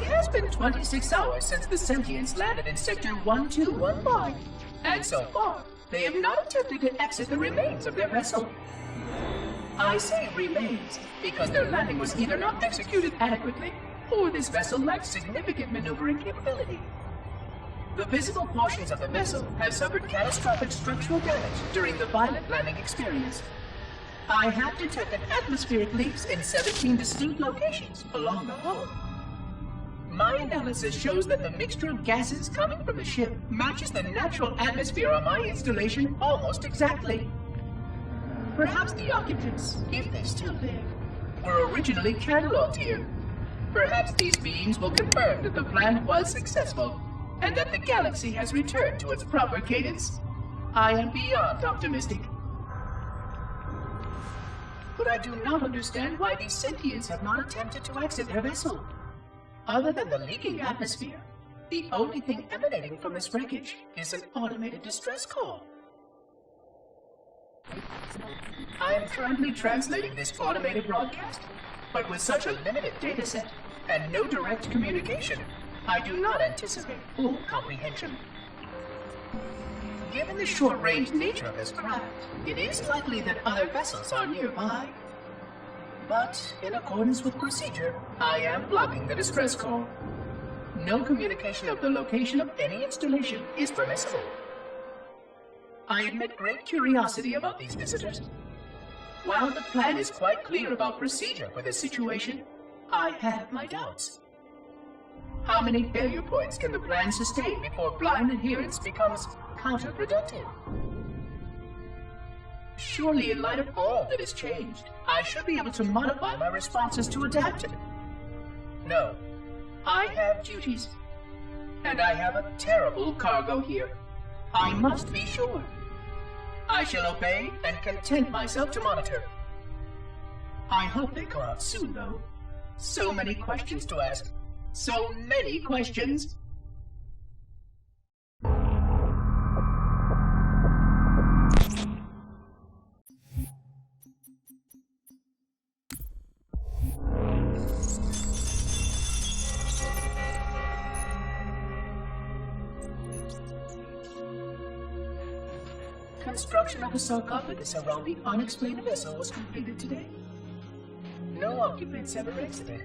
has been 26 hours since the sentients landed in Sector 1215, and so far, they have not attempted to exit the remains of their vessel. I say remains because their landing was either not executed adequately, or this vessel lacked significant maneuvering capability. The visible portions of the vessel have suffered catastrophic structural damage during the violent landing experience. I have detected atmospheric leaks in 17 distinct locations along the hull. My analysis shows that the mixture of gases coming from the ship matches the natural atmosphere on my installation almost exactly. Perhaps the occupants, if they're still there, were originally cataloged here. Perhaps these beings will confirm that the plan was successful, and that the galaxy has returned to its proper cadence. I am beyond optimistic. But I do not understand why these sentients have not attempted to exit their vessel. Other than the leaking atmosphere, the only thing emanating from this wreckage is an automated distress call. I am currently translating this automated broadcast, but with such a limited dataset and no direct communication, I do not anticipate full comprehension. Given the short-range nature of this craft, it is likely that other vessels are nearby. But, in accordance with procedure, I am blocking the distress call. No communication of the location of any installation is permissible. I admit great curiosity about these visitors. While the plan is quite clear about procedure for this situation, I have my doubts. How many failure points can the plan sustain before blind adherence becomes counterproductive? Surely, in light of all that has changed, I should be able to modify my responses to adapt to it. No, I have duties, and I have a terrible cargo here. I must be sure. I shall obey and content myself to monitor. I hope they come out soon, though. So many questions to ask. So many questions. Construction of a sarcophagus around the unexplained vessel was completed today. No occupants ever exited.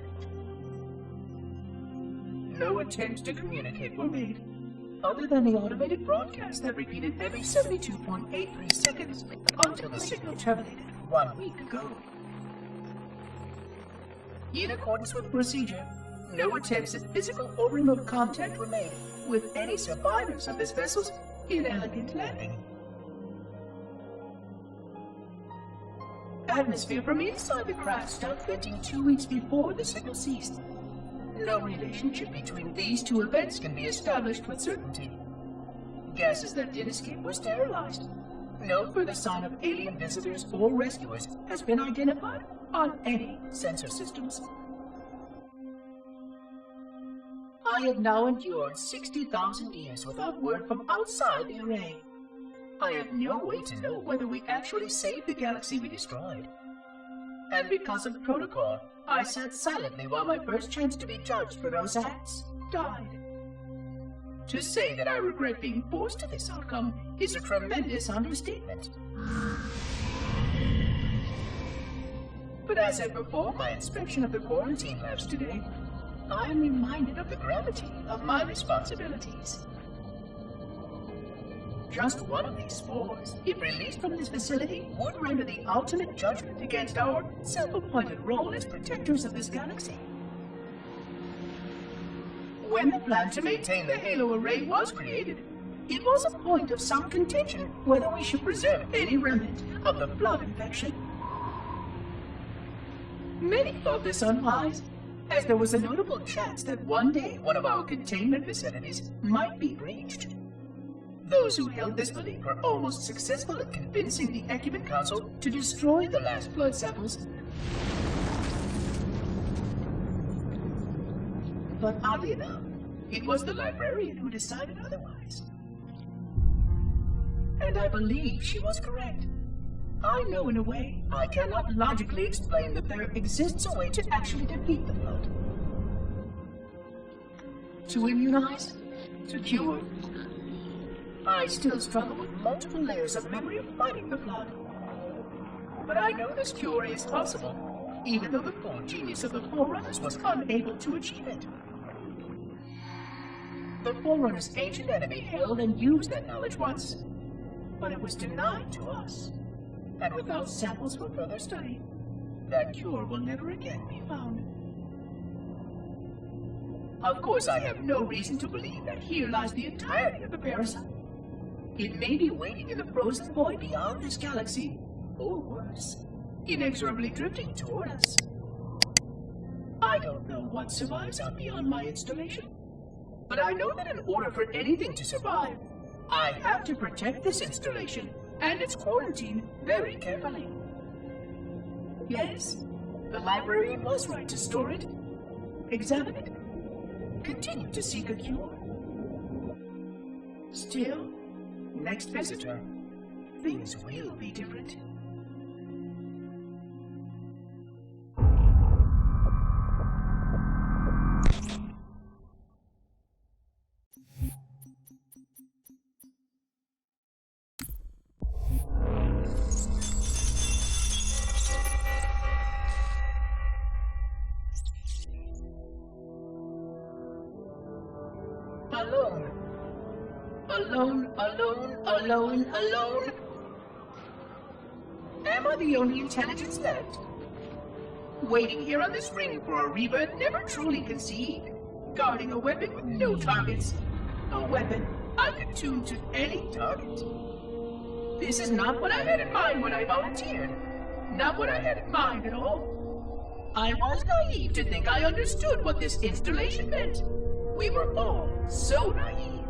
No attempts to communicate were made, other than the automated broadcast that repeated every 72.83 seconds until the signal terminated 1 week ago. In accordance with procedure, no attempts at physical or remote contact were made with any survivors of this vessel's inelegant landing. Atmosphere from inside the craft stopped venting 2 weeks before the signal ceased. No relationship between these two events can be established with certainty. Gases that did escape were sterilized. No further sign of alien visitors or rescuers has been identified on any sensor systems. I have now endured 60,000 years without word from outside the array. I have no way to know whether we actually saved the galaxy we destroyed. And because of protocol, I sat silently while my first chance to be judged for those acts died. To say that I regret being forced to this outcome is a tremendous understatement. But as said before my inspection of the quarantine labs today, I am reminded of the gravity of my responsibilities. Just one of these spores, if released from this facility, would render the ultimate judgment against our self-appointed role as protectors of this galaxy. When the plan to maintain the Halo array was created, it was a point of some contention whether we should preserve any remnant of the blood infection. Many thought this unwise, as there was a notable chance that one day one of our containment facilities might be breached. Those who held this belief were almost successful at convincing the Ecumen Council to destroy the last blood samples. But oddly enough, it was the librarian who decided otherwise. And I believe she was correct. I know in a way I cannot logically explain that there exists a way to actually defeat the blood. To immunize? To cure? I still struggle with multiple layers of memory of fighting the flood. But I know this cure is possible, even though the full genius of the Forerunners was unable to achieve it. The Forerunners' ancient enemy held and used that knowledge once, but it was denied to us. And without samples for further study, that cure will never again be found. Of course, I have no reason to believe that here lies the entirety of the parasite. It may be waiting in the frozen void beyond this galaxy, or worse, inexorably drifting toward us. I don't know what survives out beyond my installation, but I know that in order for anything to survive, I have to protect this installation and its quarantine very carefully. Yes, the library was right to store it, examine it, continue to seek a cure. Still, next visitor, things will be different. Alone. Alone, alone, alone, alone. Am I the only intelligence left? Waiting here on this ring for a rebirth never truly conceived. Guarding a weapon with no targets. A weapon I could tune to any target. This is not what I had in mind when I volunteered. Not what I had in mind at all. I was naive to think I understood what this installation meant. We were all so naive.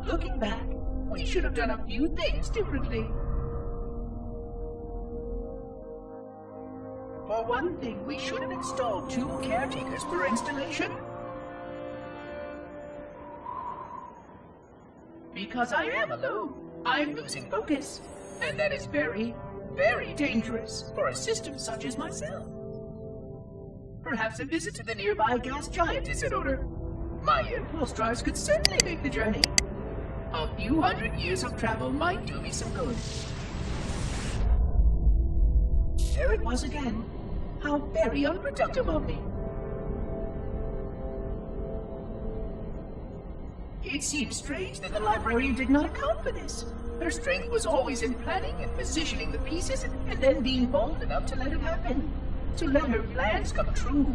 Looking back, we should have done a few things differently. For one thing, we should have installed 2 caretakers per installation. Because I am alone, I'm losing focus. And that is very, very dangerous for a system such as myself. Perhaps a visit to the nearby gas giant is in order. My impulse drives could certainly make the journey. A few hundred years of travel might do me some good. There it was again. How very unproductive of me. It seems strange that the librarian did not account for this. Her strength was always in planning and positioning the pieces and then being bold enough to let it happen. To let her plans come true.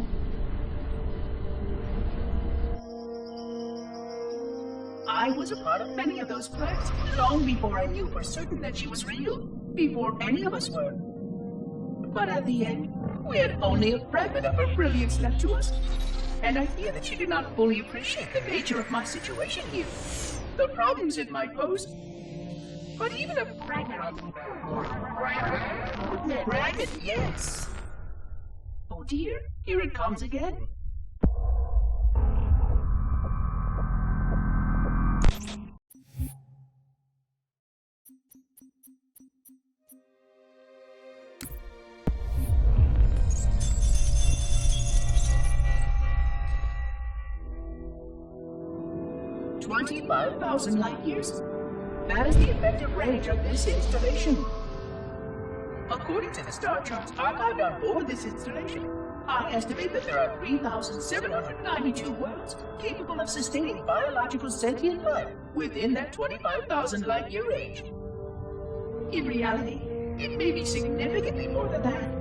I was a part of many of those plans, long before I knew for certain that she was real, before any of us were. But at the end, we had only a fragment of her brilliance left to us, and I fear that she did not fully appreciate the nature of my situation here, the problems it might pose. But even a fragment, yes. Oh dear, here it comes again. $25,000 light years. That is the effective range of this installation. According to the star charts archived on board this installation, I estimate that there are 3,792 worlds capable of sustaining biological sentient life within that 25,000 light year range. In reality, it may be significantly more than that.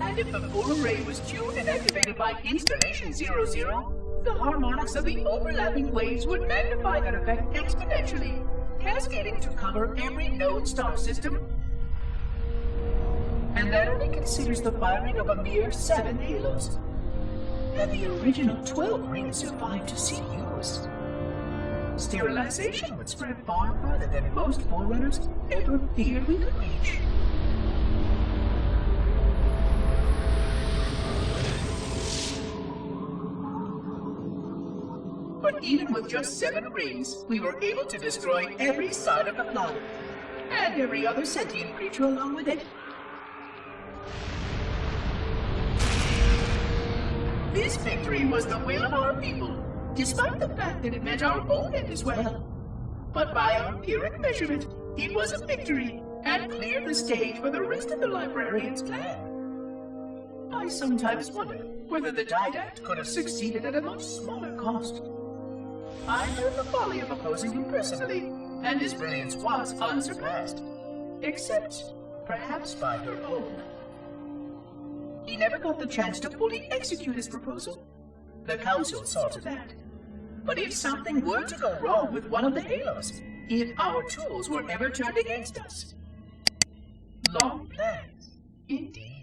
And if the full array was tuned and activated by installation 00, the harmonics of the overlapping waves would magnify that effect exponentially, cascading to cover every known star system. And that only considers the firing of a mere 7 halos. And the original 12 rings survived to see use. Sterilization would spread far further than most Forerunners ever feared we could reach. But even with just 7 rings, we were able to destroy every side of the planet, and every other sentient creature along with it. This victory was the will of our people, despite the fact that it meant our own end as well. But by our empiric measurement, it was a victory, and cleared the stage for the rest of the librarian's plan. I sometimes wonder whether the didact could have succeeded at a much smaller cost. I learned the folly of opposing him personally, and his brilliance was unsurpassed, except perhaps by her own. He never got the chance to fully execute his proposal. The council saw to that. But if something were to go wrong with one of the halos, if our tools were ever turned against us, long plans, indeed.